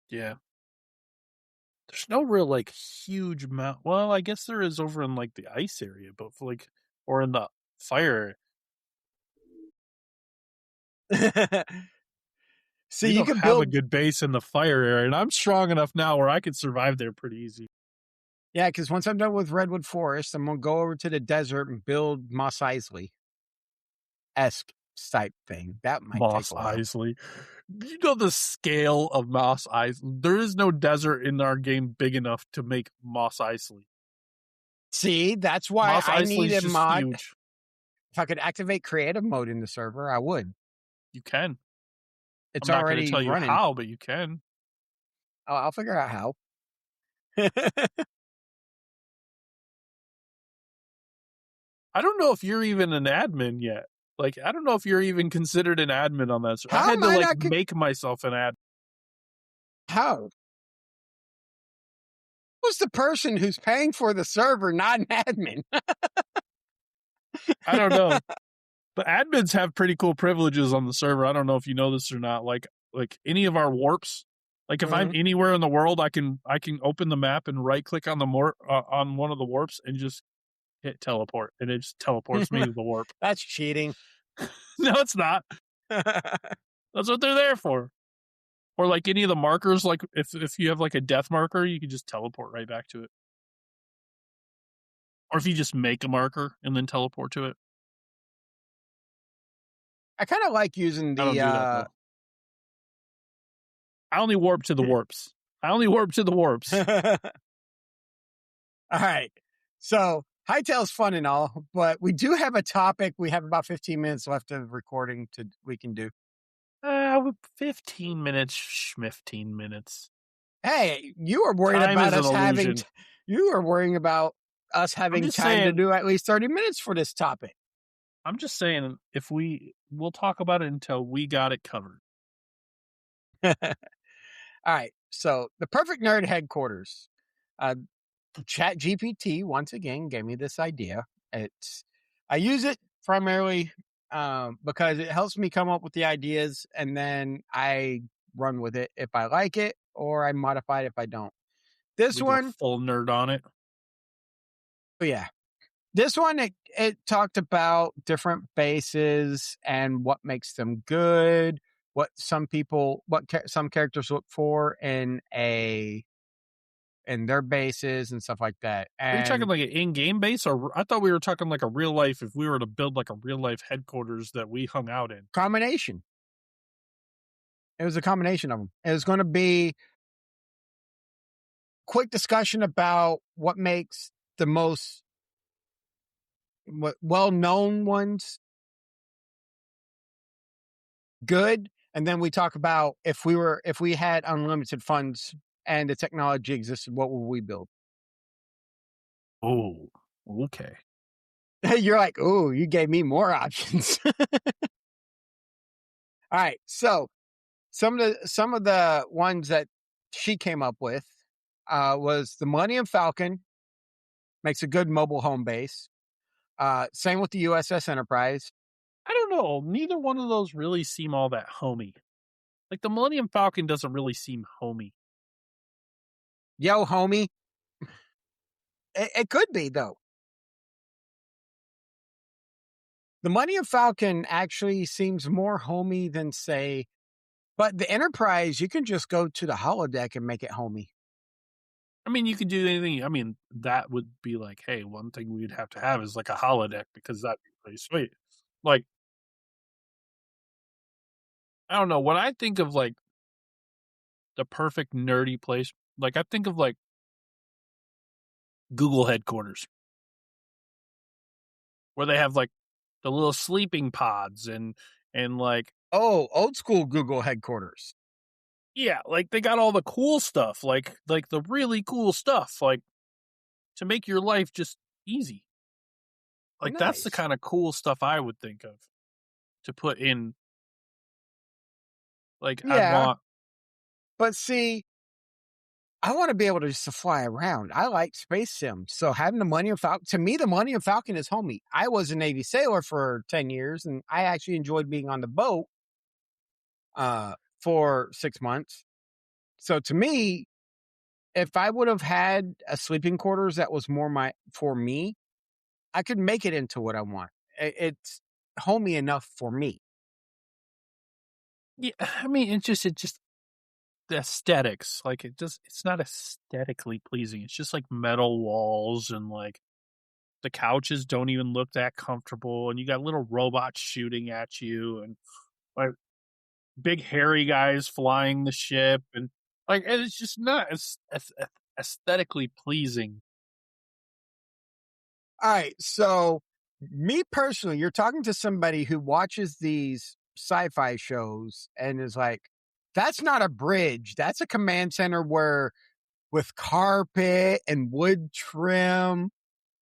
Yeah. There's no real like huge mount. Well, I guess there is over in like the ice area, but for, like, or in the fire cool. So we you don't could have a build, good base in the fire area, and I'm strong enough now where I could survive there pretty easy. yeah, because once I'm done with Redwood Forest, I'm going to go over to the desert and build Moss Eisley-esque type thing. That might take Moss a while. Eisley. You know the scale of Moss Eisley. There is no desert in our game big enough to make Moss Eisley. See, that's why Moss I Eisley's need a just mod. huge. If I could activate creative mode in the server, I would. You can. It's I'm not going to already tell you running. how, but you can. I'll figure out how. I don't know if you're even an admin yet. Like, I don't know if you're even considered an admin on that. How I had am to I like not make myself an admin. How? Who's the person who's paying for the server, not an admin? I don't know. But admins have pretty cool privileges on the server. I don't know if you know this or not. Like any of our warps. Like if I'm anywhere in the world, I can open the map and right click on the on one of the warps and just hit teleport, and it just teleports me to the warp. That's cheating. No, it's not. That's what they're there for. Or like any of the markers, like if you have like a death marker, you can just teleport right back to it. Or if you just make a marker and then teleport to it. I kind of like using the. I don't do that though. I only warp to the warps. All right. So Hightail's fun and all, but we do have a topic. We have about 15 minutes left of recording we can do. 15 minutes, 15 minutes. Hey, you are worried Time about is us an having. illusion. You are worrying about us having just time to saying- do at least 30 minutes for this topic. I'm just saying, if we'll talk about it until we got it covered. All right. So the perfect nerd headquarters. Chat GPT once again gave me this idea. I use it primarily because it helps me come up with the ideas and then I run with it if I like it or I modify it if I don't. This We one, go full nerd on it. oh yeah. This one, it talked about different bases and what makes them good, what some characters look for in their bases and stuff like that. Are you talking like an in-game base, or I thought we were talking like a real life? If we were to build like a real life headquarters that we hung out in, combination. It was a combination of them. It was going to be quick discussion about what makes the most well-known ones good, and then we talk about if we had unlimited funds and the technology existed, what would we build? Oh, okay. You're like, oh, you gave me more options. All right, so some of the ones that she came up with was the Millennium Falcon makes a good mobile home base. Same with the USS Enterprise. I don't know. Neither one of those really seem all that homey. Like the Millennium Falcon doesn't really seem homey. Yo, homie. It could be, though. The Millennium Falcon actually seems more homey than, say, but the Enterprise, you can just go to the holodeck and make it homey. I mean, you could do anything. I mean, that would be like, hey, one thing we'd have to have is like a holodeck because that'd be pretty sweet. Like, I don't know. When I think of like the perfect nerdy place, like I think of like Google headquarters. where they have like the little sleeping pods and like Oh, old school Google headquarters. yeah, like they got all the cool stuff, like the really cool stuff, like to make your life just easy. Like that's the Nice. kind of cool stuff I would think of to put in. Like I'd Yeah, want. but see, I want to be able to just to fly around. I like space sims. So having the Millennium Falcon, to me, the Millennium Falcon is homey. I was a Navy sailor for 10 years and I actually enjoyed being on the boat for 6 months. So to me, if I would have had a sleeping quarters that was more for me, I could make it into what I want. It's homey enough for me. Yeah, I mean, it just the aesthetics. Like it's not aesthetically pleasing. It's just like metal walls and like the couches don't even look that comfortable, and you got little robots shooting at you, and like big hairy guys flying the ship, and like and it's just not aesthetically pleasing. All right. So, me personally, you're talking to somebody who watches these sci-fi shows and is like, that's not a bridge. That's a command center where with carpet and wood trim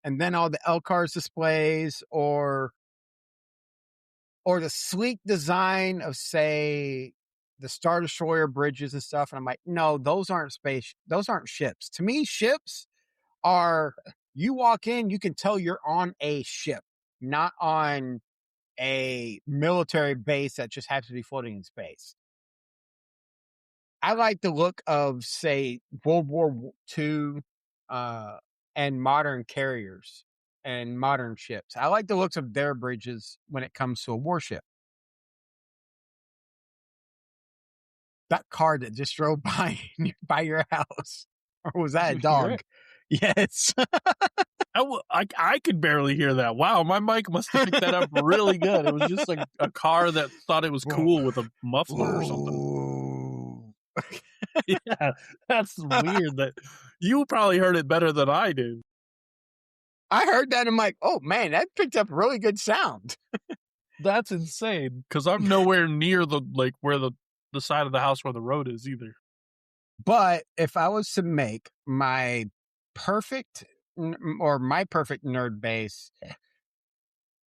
and then all the LCARS displays or the sleek design of say the Star Destroyer bridges and stuff. And I'm like, no, those aren't ships. To me, ships are you walk in, you can tell you're on a ship, not on a military base that just happens to be floating in space. I like the look of, say, World War II and modern carriers and modern ships. I like the looks of their bridges when it comes to a warship. That car that just drove by your house, or was Did that a you hear dog? it? Yes. I could barely hear that. Wow, my mic must have picked that up really good. It was just like a car that thought it was cool with a muffler or something. Yeah, that's weird. That you probably heard it better than I do. I heard that. I'm like, oh man, that picked up really good sound. That's insane because I'm nowhere near the like where the side of the house where the road is either. But if I was to make my perfect my perfect nerd base,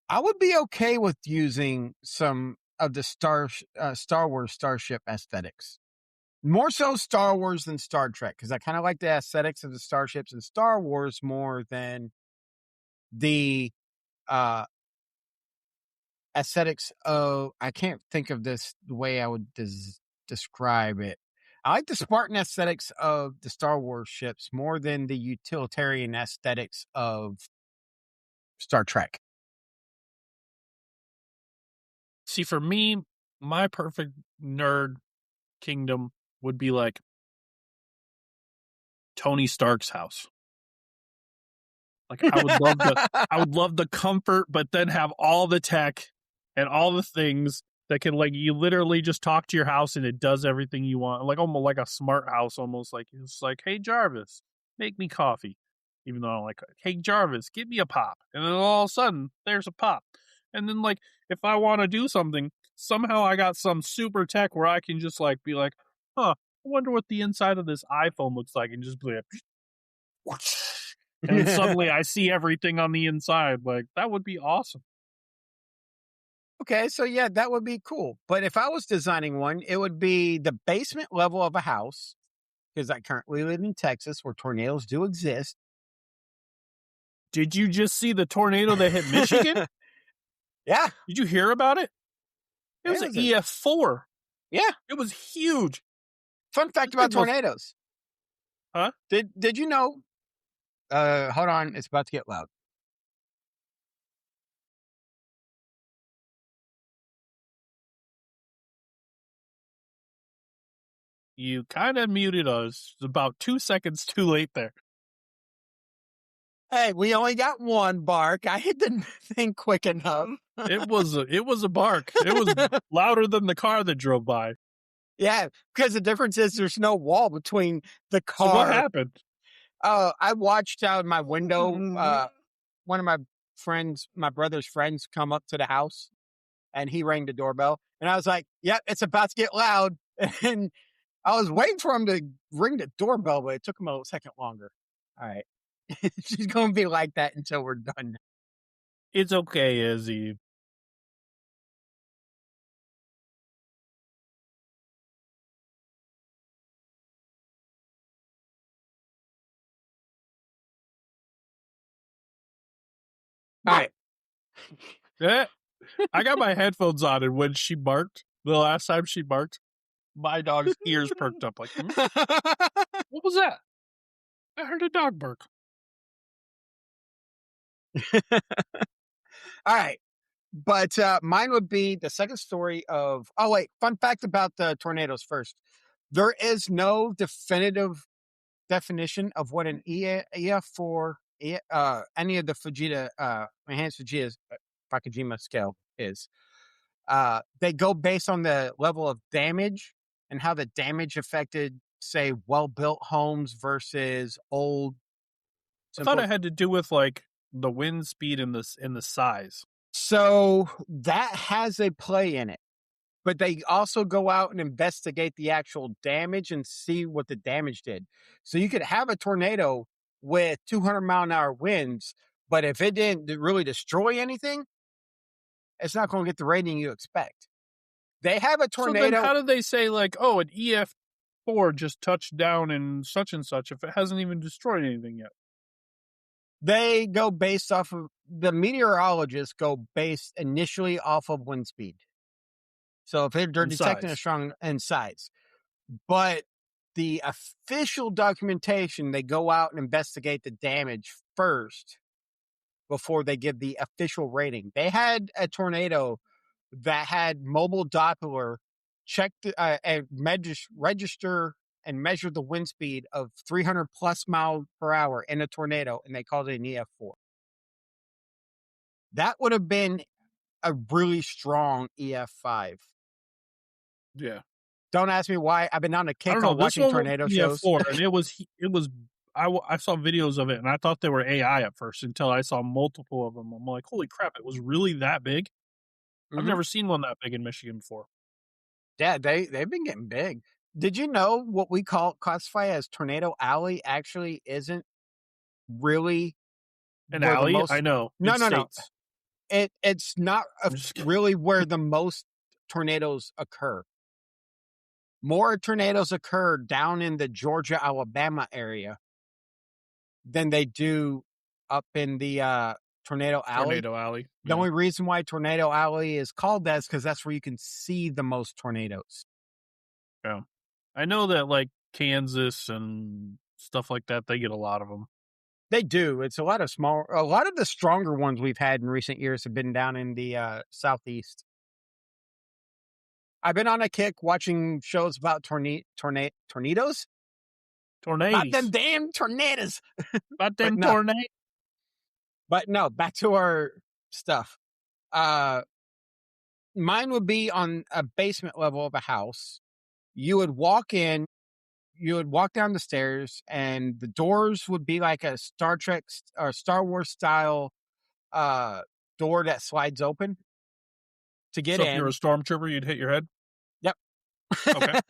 I would be okay with using some of the Star Wars starship aesthetics. More so Star Wars than Star Trek, because I kind of like the aesthetics of the starships in Star Wars more than the uh aesthetics of, I can't think of this the way I would describe it. I like the Spartan aesthetics of the Star Wars ships more than the utilitarian aesthetics of Star Trek. See, for me, my perfect nerd kingdom would be like Tony Stark's house. Like I would love the comfort, but then have all the tech and all the things that can like you literally just talk to your house and it does everything you want. Like almost like a smart house, almost like it's like, hey Jarvis, make me coffee. Even though I don't like it. Hey Jarvis, give me a pop. And then all of a sudden there's a pop. And then like if I want to do something, somehow I got some super tech where I can just like be like, huh, I wonder what the inside of this iPhone looks like, and just be like and then suddenly I see everything on the inside. Like that would be awesome. Okay, so yeah, that would be cool. But if I was designing one, it would be the basement level of a house, because I currently live in Texas where tornadoes do exist. Did you just see the tornado that hit Michigan? Yeah. Did you hear about it? It was an EF4. Yeah. It was huge. Fun fact about tornadoes. Huh? Did you know? Hold on, it's about to get loud. You kind of muted us. About 2 seconds too late there. Hey, we only got one bark. I hit the thing quick enough. It was a bark. It was louder than the car that drove by. Yeah, because the difference is there's no wall between the car. So what happened? I watched out my window. One of my my brother's friends come up to the house, and he rang the doorbell, and I was like, "Yep, it's about to get loud." And I was waiting for him to ring the doorbell, but it took him a second longer. All right, she's going to be like that until we're done. It's okay, Izzy. All right. Yeah. I got my headphones on, and when she barked, the last time she barked, my dog's ears perked up like, what was that? I heard a dog bark. All right. But mine would be the second story of. Oh, wait. Fun fact about the tornadoes first. There is no definitive definition of what an EF4, any of the Fujita, enhanced Fukushima scale is. They go based on the level of damage and how the damage affected, say, well-built homes versus old. I thought it had to do with like the wind speed and the size. So that has a play in it, but they also go out and investigate the actual damage and see what the damage did. So you could have a tornado with 200-mile-an-hour winds, but if it didn't really destroy anything, it's not going to get the rating you expect. They have a tornado. So then how do they say like, oh, an EF4 just touched down in such and such if it hasn't even destroyed anything yet? They go based off of, the meteorologists go based initially off of wind speed. So if they're detecting a strong in size, but the official documentation, they go out and investigate the damage first before they give the official rating. They had a tornado that had mobile Doppler check and register and measure the wind speed of 300 plus miles per hour in a tornado, and they called it an EF4. That would have been a really strong EF5. Yeah. Don't ask me why. I've been on a kick on watching tornado shows. EF4, and it was. I saw videos of it, and I thought they were AI at first until I saw multiple of them. I'm like, holy crap! It was really that big. Mm-hmm. I've never seen one that big in Michigan before. Yeah, they've been getting big. Did you know what we classify as Tornado Alley actually isn't really an alley? I know. No. It's not really where the most tornadoes occur. More tornadoes occur down in the Georgia, Alabama area than they do up in the Tornado Alley. The only reason why Tornado Alley is called that is because that's where you can see the most tornadoes. Yeah. I know that like Kansas and stuff like that, they get a lot of them. They do. It's a lot of the stronger ones we've had in recent years have been down in the southeast. I've been on a kick watching shows about tornadoes. Tornadoes. About them damn tornadoes. About them tornadoes. But no, back to our stuff. Mine would be on a basement level of a house. You would walk in, you would walk down the stairs, and the doors would be like a Star Trek or Star Wars style door that slides open to get in. If you're a stormtrooper, you'd hit your head? Yep. Okay.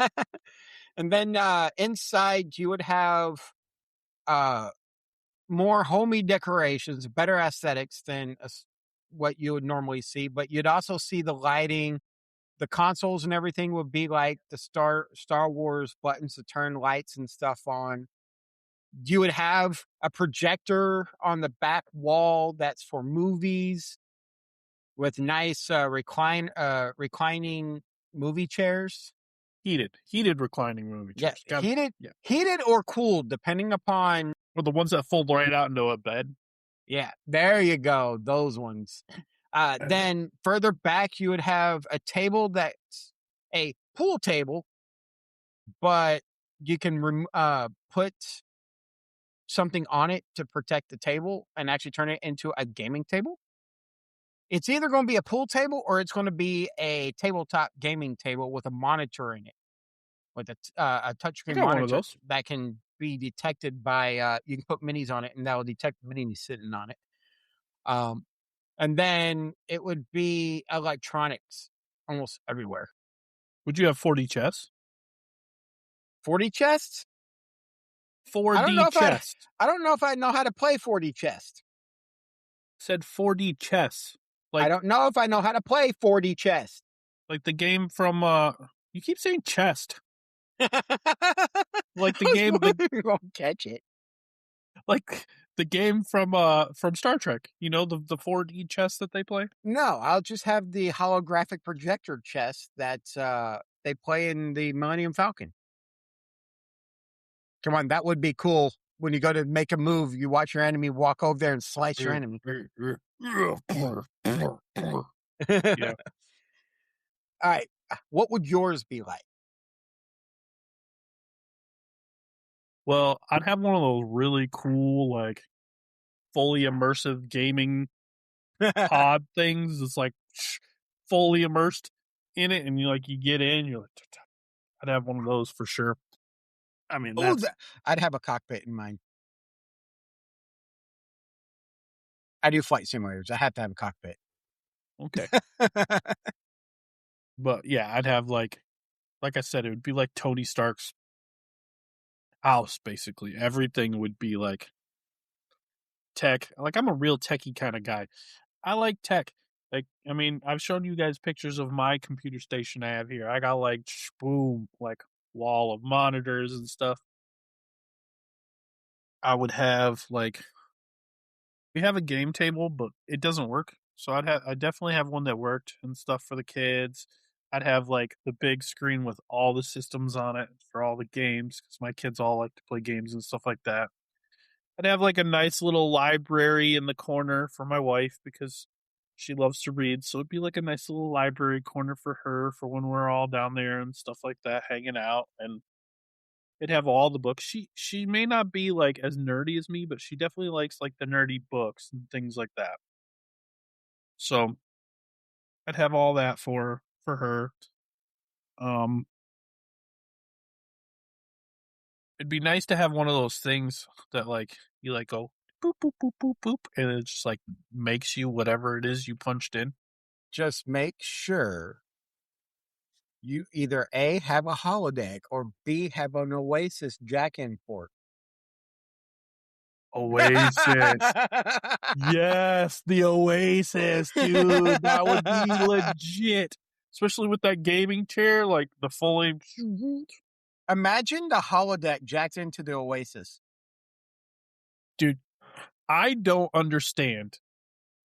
And then inside you would have more homey decorations, better aesthetics than what you would normally see, but you'd also see the lighting. The consoles and everything would be like the Star Wars buttons to turn lights and stuff on. You would have a projector on the back wall that's for movies with nice reclining movie chairs. Heated reclining movie chairs. Yeah, heated or cooled, depending upon. Or the ones that fold right out into a bed. Yeah, there you go. Those ones. Then further back, you would have a table that's a pool table, but you can put something on it to protect the table and actually turn it into a gaming table. It's either going to be a pool table or it's going to be a tabletop gaming table with a monitor in it, with a touchscreen monitor that can be detected by. You can put minis on it, and that will detect the minis sitting on it. And then it would be electronics almost everywhere. Would you have 4D chess? 40 chess? I don't 4D know if chess. I don't know if I know how to play 40 chess. Said 4D chess. I don't know if I know how to play 4D chess. Like the game from you keep saying chest. Like the I was game wondering if I'll catch it. like the game from Star Trek. You know, the 4D chess that they play? No, I'll just have the holographic projector chess that they play in the Millennium Falcon. Come on, that would be cool. When you go to make a move, you watch your enemy walk over there and slice your enemy. Yeah. All right. What would yours be like? Well, I'd have one of those really cool, like fully immersive gaming pod things. It's like fully immersed in it, and you get in. You're like, I'd have one of those for sure. I mean, I'd have a cockpit in mind. I do flight simulators. I have to have a cockpit. Okay. But yeah, I'd have like I said, it would be like Tony Stark's house, basically. Everything would be like tech. Like, I'm a real techie kind of guy. I like tech. Like, I mean, I've shown you guys pictures of my computer station I have here. I got like boom, like wall of monitors and stuff. I would have like, we have a game table, but it doesn't work. So I definitely have one that worked and stuff for the kids. I'd have like the big screen with all the systems on it for all the games because my kids all like to play games and stuff like that. I'd have like a nice little library in the corner for my wife because she loves to read. So it'd be like a nice little library corner for her for when we're all down there and stuff like that, hanging out. And it'd have all the books. She may not be like as nerdy as me, but she definitely likes like the nerdy books and things like that. So I'd have all that for her. It'd be nice to have one of those things that like you like go boop boop boop boop boop, and it just like makes you whatever it is you punched in. Just make sure you either A, have a holodeck, or B, have an Oasis jack-in port. Oasis. Yes, the Oasis, dude. That would be legit. Especially with that gaming chair, like the fully. Imagine the holodeck jacked into the Oasis. Dude, I don't understand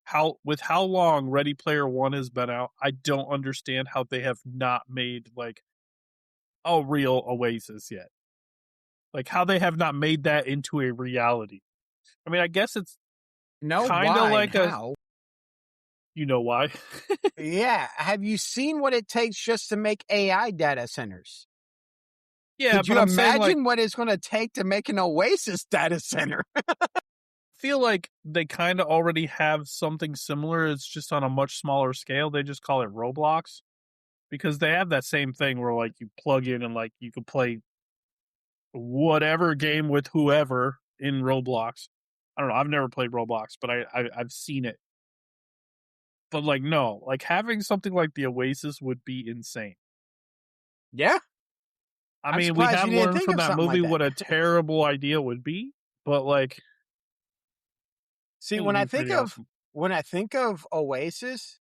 how long Ready Player One has been out. I don't understand how they have not made like a real Oasis yet. Like how they have not made that into a reality. I mean, I guess it's kind of like how? You know why? Yeah. Have you seen what it takes just to make AI data centers? Yeah, could you imagine what it's going to take to make an Oasis data center? Feel like they kind of already have something similar. It's just on a much smaller scale. They just call it Roblox because they have that same thing where like you plug in and like you can play whatever game with whoever in Roblox. I don't know. I've never played Roblox, but I've seen it. But like, no, like having something like the Oasis would be insane. Yeah. I mean, we have learned from that movie what a terrible idea would be, but like, see, when I think of Oasis,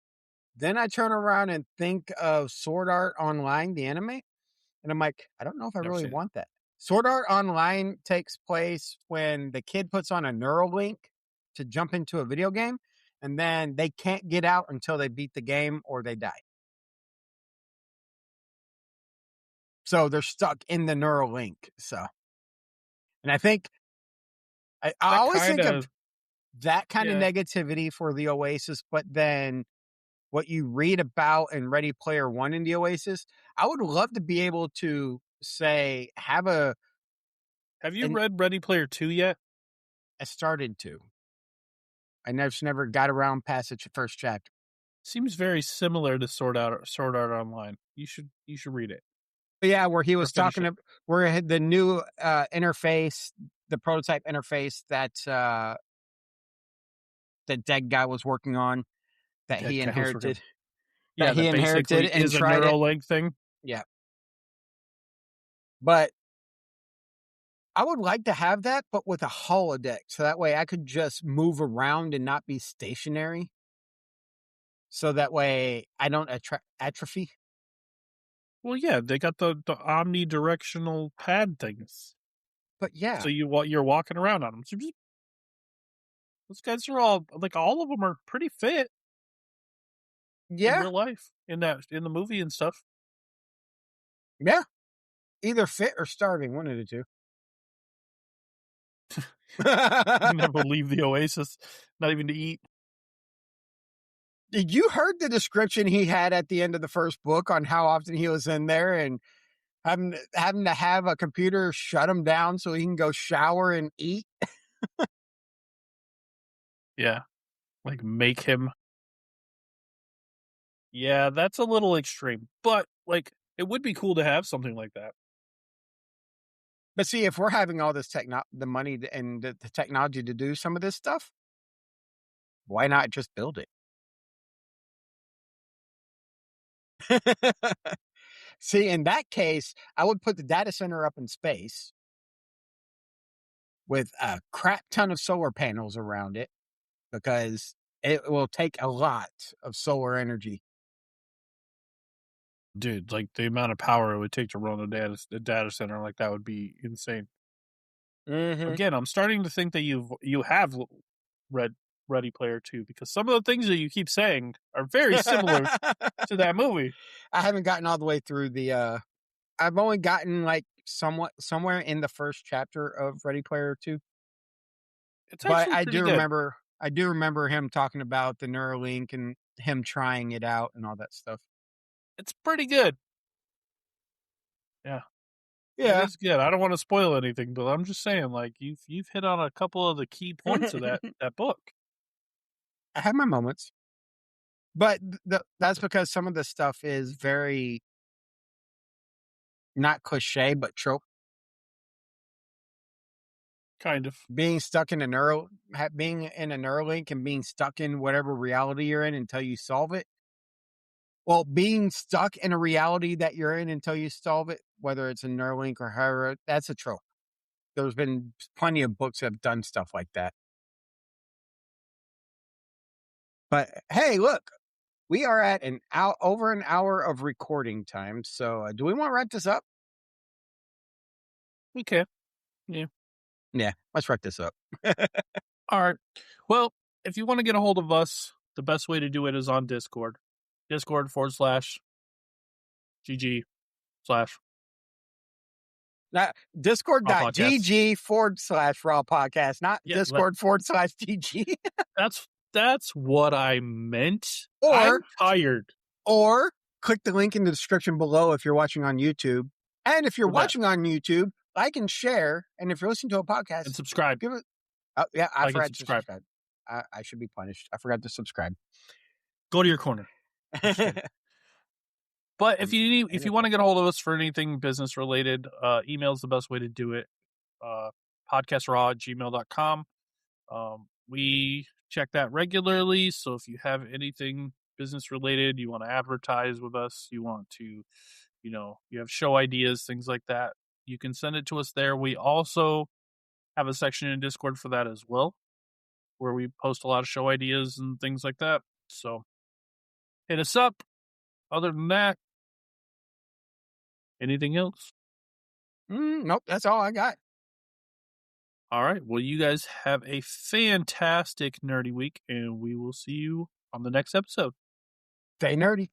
then I turn around and think of Sword Art Online, the anime, and I'm like, I don't know if I really want that. Sword Art Online takes place when the kid puts on a Neuralink to jump into a video game, and then they can't get out until they beat the game or they die. So they're stuck in the Neuralink. So, and I think I always think of that kind of negativity for the Oasis, but then what you read about in Ready Player One in the Oasis, I would love to be able to say, have you read Ready Player 2 yet? I started to. I never got around past the first chapter. Seems very similar to Sword Art Online. You should read it. Yeah, where he was talking about where the new interface, the prototype interface that that guy was working on, that he Dead cows for him. inherited. Yeah, That he that inherited basically and is a tried it. Neuralink thing. Yeah. But I would like to have that, but with a holodeck. So that way I could just move around and not be stationary. So that way I don't atrophy. Well, yeah, they got the omnidirectional pad things, But yeah, so you're walking around on them. So those guys are all of them are pretty fit in yeah, real life in the movie and stuff. yeah. Either fit or starving, one of the two. You never leave the oasis, not even to eat. Did you heard the description he had at the end of the first book on how often he was in there and having to have a computer shut him down so he can go shower and eat? Yeah, like make him. Yeah, that's a little extreme, but like it would be cool to have something like that. But see, if we're having all this the money and the technology to do some of this stuff, why not just build it? See, in that case, I would put the data center up in space with a crap ton of solar panels around it because it will take a lot of solar energy. Dude, like the amount of power it would take to run a data center like that would be insane. Mm-hmm. Again, I'm starting to think that you have read Ready Player 2 because some of the things that you keep saying are very similar to that movie. I haven't gotten all the way through the I've only gotten like somewhere in the first chapter of Ready Player 2. It's But actually pretty good. I do remember him talking about the Neuralink and him trying it out and all that stuff. It's pretty good. Yeah. Yeah. It is good. I don't want to spoil anything, but I'm just saying, like you've hit on a couple of the key points of that book. I have my moments. But that's because some of the stuff is very not cliche, but trope. Kind of. Being in a Neuralink and being stuck in whatever reality you're in until you solve it. Well, being stuck in a reality that you're in until you solve it, whether it's a Neuralink or however, that's a trope. There's been plenty of books that have done stuff like that. But hey, look, we are at over an hour of recording time. So do we want to wrap this up? Okay. Yeah, let's wrap this up. All right. Well, if you want to get a hold of us, the best way to do it is on Discord. Discord/GG/ Discord.gg/raw podcast, not Yeah, Discord/GG. that's what I meant. Or- I'm tired. Or click the link in the description below if you're watching on YouTube. And if you're For that. watching on YouTube, like and share. And if you're listening to a podcast, And subscribe. give it. Oh, yeah, I Like and forgot to subscribe. subscribe. I should be punished. I forgot to subscribe. Go to your corner. But if you want to get a hold of us for anything business related, email is the best way to do it. podcastraw@gmail.com. We check that regularly. So if you have anything business related, you want to advertise with us, you want to, you have show ideas, things like that, you can send it to us there. We also have a section in Discord for that as well, where we post a lot of show ideas and things like that. So hit us up. Other than that, anything else? Nope, that's all I got. All right. Well, you guys have a fantastic nerdy week, and we will see you on the next episode. Stay nerdy.